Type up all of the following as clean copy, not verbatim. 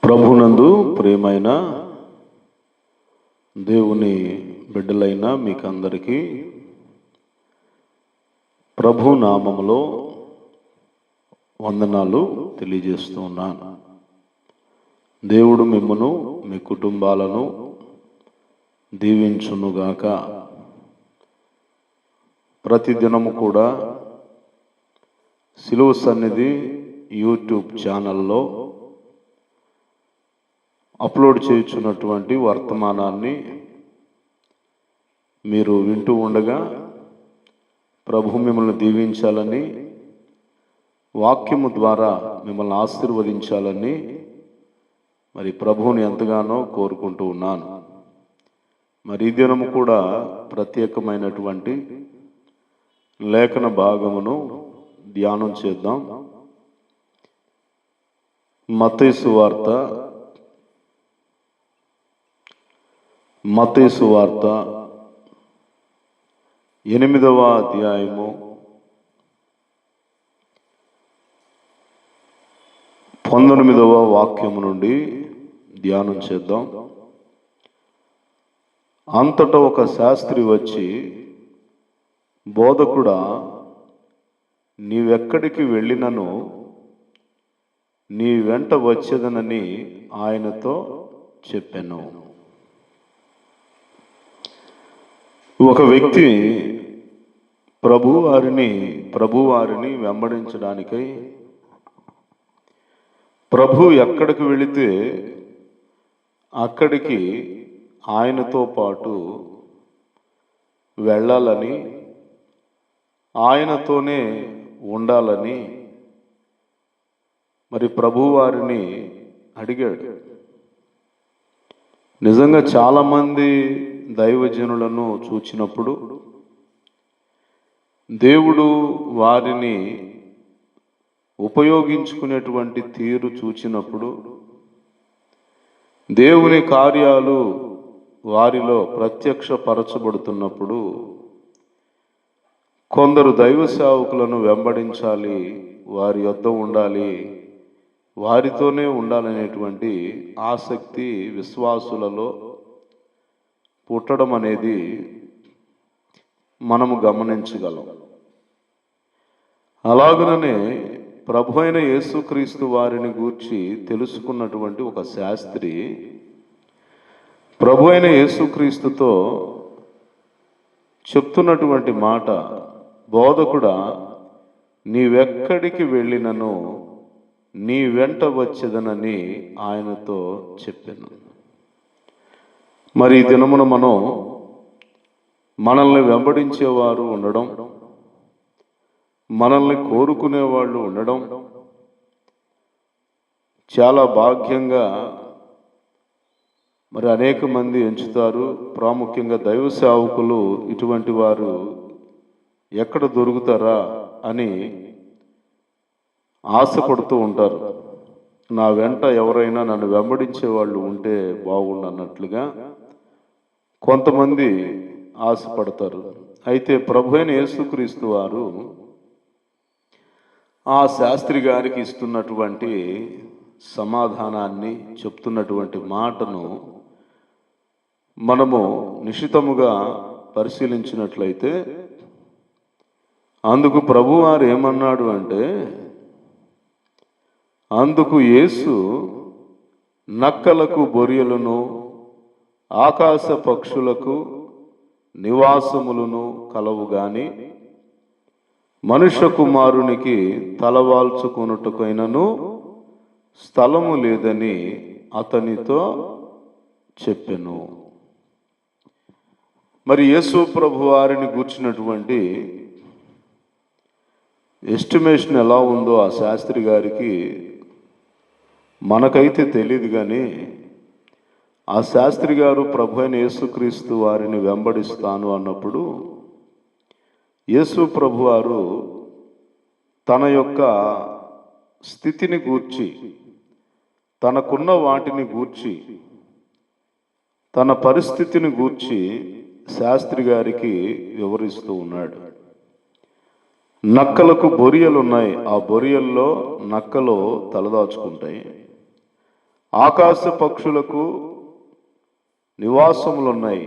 ప్రభునందు ప్రియమైన దేవుని బిడ్డలైన మీకందరికీ ప్రభు నామములో వందనాలు తెలియజేస్తూ ఉన్నాను. దేవుడు మిమ్మును మీ కుటుంబాలను దీవించునుగాక. ప్రతిదినము కూడా సిలువ సన్నిధి యూట్యూబ్ ఛానల్లో అప్లోడ్ చేయుచున్నటువంటి వర్తమానాన్ని మీరు వింటూ ఉండగా ప్రభు మిమ్మల్ని దీవించాలని, వాక్యము ద్వారా మిమ్మల్ని ఆశీర్వదించాలని మరి ప్రభువుని ఎంతగానో కోరుకుంటూ ఉన్నాను. మరి ఈ దినము కూడా ప్రత్యేకమైనటువంటి లేఖన భాగమును ధ్యానం చేద్దాం. మత్తయి సువార్త 8వ అధ్యాయము 19వ వాక్యము నుండి ధ్యానం చేద్దాం. అంతటా ఒక శాస్త్రి వచ్చి, బోధకుడా, నీవెక్కడికి వెళ్ళినను నీ వెంట వచ్చేదనని ఆయనతో చెప్పాను. ఒక వ్యక్తి ప్రభువారిని వెంబడించడానికై ప్రభు ఎక్కడికి వెళితే అక్కడికి ఆయనతో పాటు వెళ్ళాలని, ఆయనతోనే ఉండాలని మరి ప్రభువారిని అడిగాడు. నిజంగా చాలామంది దైవజనులను చూచినప్పుడు, దేవుడు వారిని ఉపయోగించుకునేటువంటి తీరు చూచినప్పుడు, దేవుని కార్యాలు వారిలో ప్రత్యక్షపరచబడుతున్నప్పుడు కొందరు దైవ సేవకులను వెంబడించాలి, వారి యొద్ద ఉండాలి, వారితోనే ఉండాలనేటువంటి ఆసక్తి విశ్వాసులలో పుట్టడం అనేది మనము గమనించగలం. అలాగనే ప్రభు అయిన యేసుక్రీస్తు వారిని గూర్చి తెలుసుకున్నటువంటి ఒక శాస్త్రి ప్రభు అయిన యేసుక్రీస్తుతో చెప్తున్నటువంటి మాట, బోధకుడా, నీవెక్కడికి వెళ్ళినను నీ వెంట వచ్చేదనని ఆయనతో చెప్పాను. మరి ఈ దినమున మనల్ని వెంబడించేవారు ఉండడం, మనల్ని కోరుకునేవాళ్ళు ఉండడం చాలా భాగ్యంగా మరి అనేక మంది ఎంచుతారు. ప్రాముఖ్యంగా దైవ సేవకులు ఇటువంటి వారు ఎక్కడ దొరుకుతారా అని ఆశపడుతూ ఉంటారు. నా వెంట ఎవరైనా నన్ను వెంబడించే వాళ్ళు ఉంటే బాగుండు అన్నట్లుగా కొంతమంది ఆశపడతారు. అయితే ప్రభు అయిన యేసుక్రీస్తు వారు ఆ శాస్త్రి గారికి ఇస్తున్నటువంటి సమాధానాన్ని, చెప్తున్నటువంటి మాటను మనము నిశితముగా పరిశీలించినట్లయితే అందుకు ప్రభువారు ఏమన్నాడు అంటే, అందుకు యేసు, నక్కలకు బొరియలను, ఆకాశ పక్షులకు నివాసములను కలవు గాని మనుష్య కుమారునికి తలవాల్చుకొనుటకైనను స్థలము లేదని అతనితో చెప్పెను. మరి యేసు ప్రభు వారిని గూర్చినటువంటి ఎస్టిమేషన్ ఎలా ఉందో ఆ శాస్త్రి గారికి మనకైతే తెలియదు. కానీ ఆ శాస్త్రి గారు ప్రభు అయిన యేసుక్రీస్తు వారిని వెంబడిస్తాను అన్నప్పుడు యేసు ప్రభు వారు తన యొక్క స్థితిని గూర్చి, తనకున్న వాటిని గూర్చి, తన పరిస్థితిని గూర్చి శాస్త్రి గారికి వివరిస్తూ ఉన్నాడు. నక్కలకు బొరియలు ఉన్నాయి, ఆ బొరియల్లో నక్కలు తలదాచుకుంటాయి. ఆకాశ పక్షులకు నివాసములున్నాయి,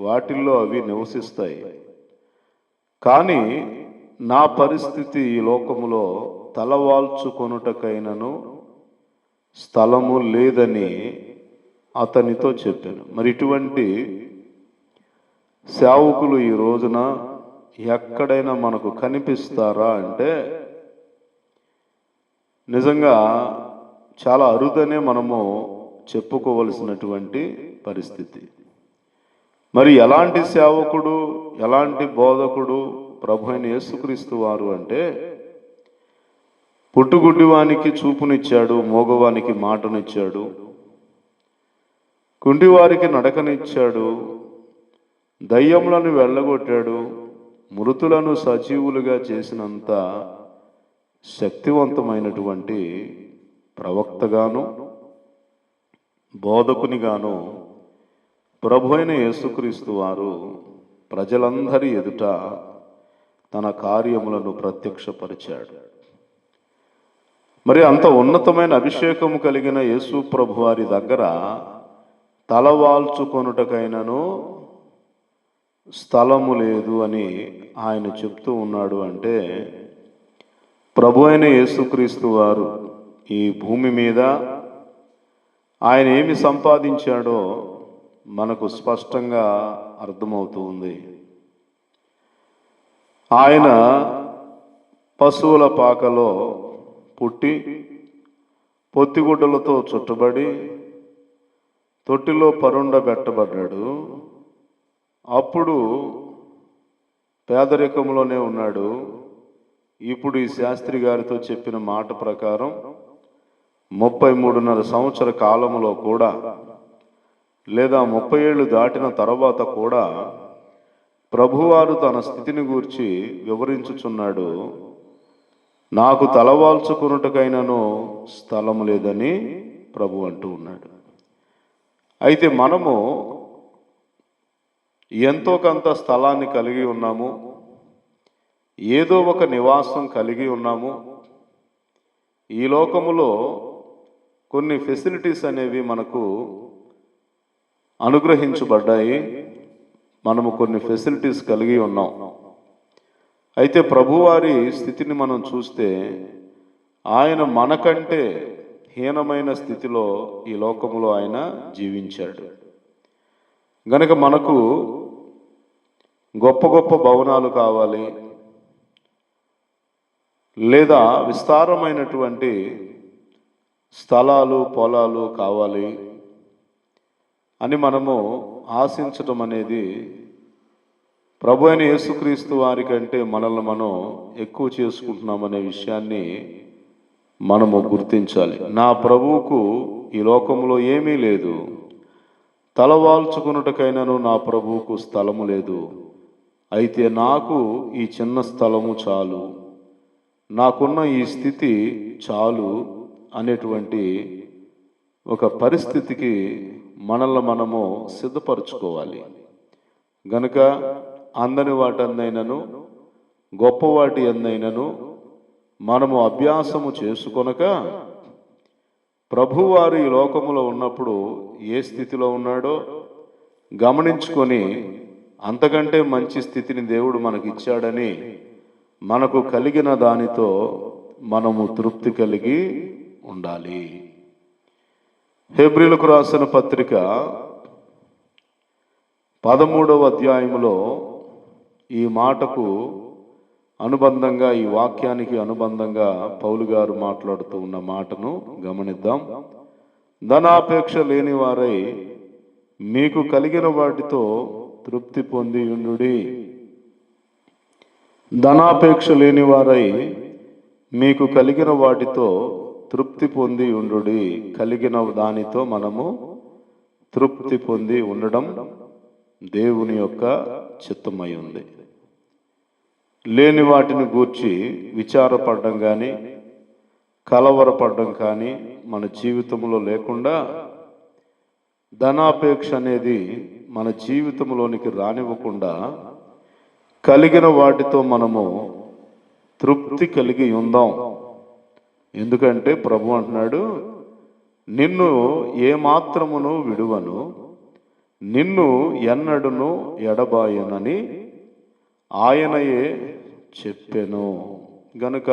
వాటిల్లో అవి నివసిస్తాయి. కానీ నా పరిస్థితి ఈ లోకములో తలవాల్చుకొనుటకైనను స్థలము లేదని అతనితో చెప్పాను. మరి ఇటువంటి సేవకులు ఈ రోజున ఎక్కడైనా మనకు కనిపిస్తారా అంటే నిజంగా చాలా అరుదనే మనము చెప్పుకోవలసినటువంటి పరిస్థితి. మరి ఎలాంటి సేవకుడు, ఎలాంటి బోధకుడు ప్రభు అయిన యేసుక్రీస్తు వారు అంటే, పుట్టుగుడ్డివానికి చూపునిచ్చాడు, మోగవానికి మాటనిచ్చాడు, కుంటివారికి నడకనిచ్చాడు, దయ్యములను వెళ్ళగొట్టాడు, మృతులను సజీవులుగా చేసినంత శక్తివంతమైనటువంటి ప్రవక్తగాను బోధకునిగాను ప్రభు అయిన యేసుక్రీస్తు వారు ప్రజలందరి ఎదుట తన కార్యములను ప్రత్యక్షపరిచాడు. మరి అంత ఉన్నతమైన అభిషేకము కలిగిన యేసు ప్రభు వారి దగ్గర తలవాల్చుకొనుటకైనను స్థలము లేదు అని ఆయన చెప్తూ ఉన్నాడు. అంటే ప్రభు అయిన యేసుక్రీస్తు వారు ఈ భూమి మీద ఆయన ఏమి సంపాదించాడో మనకు స్పష్టంగా అర్థమవుతూ ఉంది. ఆయన పశువుల పాకలో పుట్టి పొత్తిగుడ్డలతో చుట్టబడి తొట్టిలో పరుండబెట్టబడ్డాడు. అప్పుడు పేదరికంలోనే ఉన్నాడు. ఇప్పుడు ఈ శాస్త్రి గారితో చెప్పిన మాట ప్రకారం 33.5 సంవత్సర కాలంలో కూడా, లేదా 30 ఏళ్ళు దాటిన తర్వాత కూడా ప్రభువారు తన స్థితిని గూర్చి వివరించుచున్నాడు. నాకు తలవాల్చుకున్నట్టుకైనాను స్థలం లేదని ప్రభు అంటూ ఉన్నాడు. అయితే మనము ఎంతో కొంత స్థలాన్ని కలిగి ఉన్నాము, ఏదో ఒక నివాసం కలిగి ఉన్నాము. ఈ లోకములో కొన్ని ఫెసిలిటీస్ అనేవి మనకు అనుగ్రహించబడ్డాయి, మనము కొన్ని ఫెసిలిటీస్ కలిగి ఉన్నాం. అయితే ప్రభువారి స్థితిని మనం చూస్తే ఆయన మనకంటే హీనమైన స్థితిలో ఈ లోకంలో ఆయన జీవించాడు. గనుక మనకు గొప్ప గొప్ప భవనాలు కావాలి, లేదా విస్తారమైనటువంటి స్థలాలు పొలాలు కావాలి అని మనము ఆశించటం అనేది ప్రభు అయిన యేసుక్రీస్తు వారి కంటే మనల్ని మనం ఎక్కువ చేసుకుంటున్నామనే విషయాన్ని మనము గుర్తించాలి. నా ప్రభువుకు ఈ లోకంలో ఏమీ లేదు, తలవాల్చుకున్నట్టుకైనాను నా ప్రభువుకు స్థలము లేదు. అయితే నాకు ఈ చిన్న స్థలము చాలు, నాకున్న ఈ స్థితి చాలు అనేటువంటి ఒక పరిస్థితికి మనల్ని మనము సిద్ధపరచుకోవాలి. గనుక అందని వాటన్నైనను గొప్పవాటి అన్నైనను మనము అభ్యాసము చేసుకొనక, ప్రభువారు ఈ లోకములో ఉన్నప్పుడు ఏ స్థితిలో ఉన్నాడో గమనించుకొని అంతకంటే మంచి స్థితిని దేవుడు మనకి ఇచ్చాడని మనకు కలిగిన దానితో మనము తృప్తి కలిగి ఉండాలి. హెబ్రీలకు రాసిన పత్రిక 13వ అధ్యాయములో ఈ మాటకు అనుబంధంగా, ఈ వాక్యానికి అనుబంధంగా పౌలు గారు మాట్లాడుతూ ఉన్న మాటను గమనిద్దాం. ధనాపేక్ష లేని వారై మీకు కలిగిన వాటితో తృప్తి పొంది ఉండుడి. ధనాపేక్ష లేని వారై మీకు కలిగిన వాటితో తృప్తి పొంది ఉండుడి. కలిగిన దానితో మనము తృప్తి పొంది ఉండడం దేవుని యొక్క చిత్తమై ఉంది. లేని వాటిని గూర్చి విచారపడడం కానీ కలవరపడడం కానీ మన జీవితంలో లేకుండా, ధనాపేక్ష అనేది మన జీవితంలోనికి రానివ్వకుండా కలిగిన వాటితో మనము తృప్తి కలిగి ఉందాం. ఎందుకంటే ప్రభు అంటున్నాడు, నిన్ను ఏమాత్రమును విడువను, నిన్ను ఎన్నడును ఎడబాయనని ఆయనయే చెప్పెను. గనుక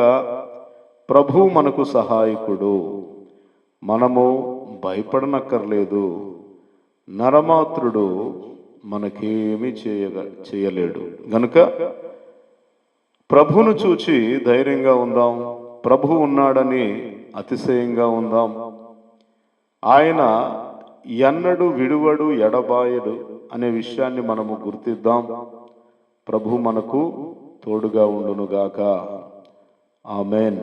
ప్రభు మనకు సహాయకుడు, మనము భయపడనక్కర్లేదు. నరమాత్రుడు మనకేమీ చేయలేడు. గనుక ప్రభువును చూచి ధైర్యంగా ఉందాం, ప్రభు ఉన్నాడని అతిశయంగా ఉందాం. ఆయన ఎన్నడు విడువడు, ఎడబాయడు అనే విషయాన్ని మనము గుర్తిద్దాం. ప్రభు మనకు తోడుగా ఉండునుగాక. ఆమేన్.